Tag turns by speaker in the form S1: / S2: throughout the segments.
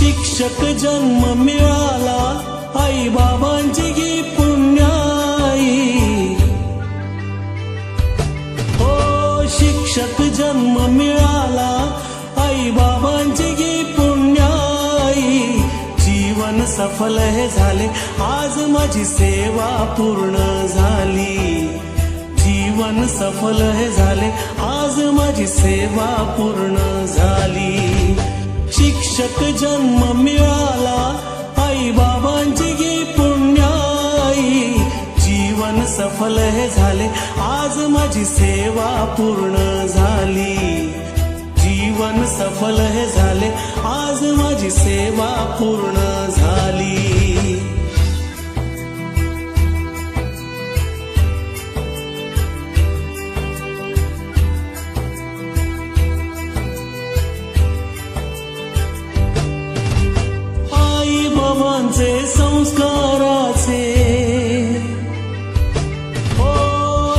S1: शिक्षक जन्म मिळाला आई बाबांची गी पुण्याई, हो शिक्षक जन्म मिळाला आई बाबांची गी पुण्याई. जीवन सफल हे झाले आज माझी सेवा पूर्ण झाली, जीवन सफल हे झाले आज माझी सेवा पूर्ण झाली. शिक्षक जन्म मिळाला आई बाबांची गी पुण्याई. जीवन सफल हे झाले आज माझी सेवा पूर्ण झाली, जीवन सफल हे झाले आज माझी सेवा पूर्ण झाली. आई बाबांचे संस्काराचे, हो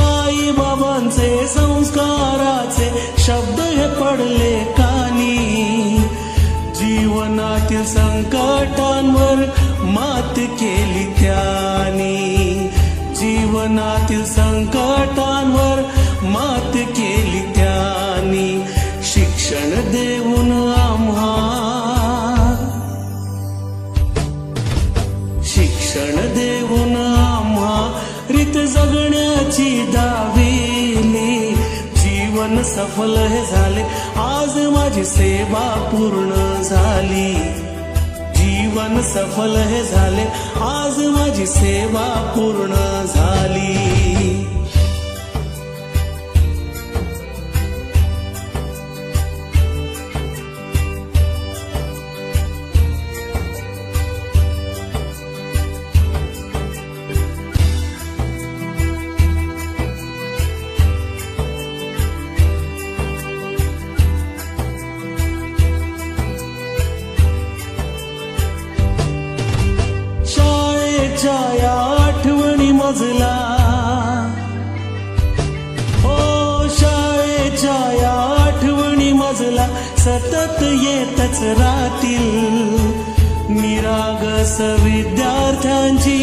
S1: आई बाबांचे संस्काराचे शब्द हे पडले कानी. जीवनातील संकटांवर मात केली त्यांनी, जीवनातील संकटांवर मात केली त्यांनी. शिक्षण देऊन आम्हा, शिक्षण देऊन आम्हा रीत जगण्याची दाविली. जीवन सफल हे झाले आज माझी सेवा पूर्ण झाली, जीवन सफल हे झाले आज माझी सेवा पूर्ण झाली. शाळेच्या आठवणी मजला, हो शाळेच्या आठवणी मजला सतत येतच राहतील. निरागस विद्यार्थ्यांची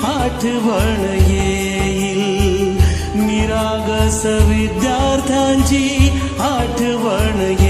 S1: आठवण येईल, निरागस विद्यार्थ्यांची आठवण येईल.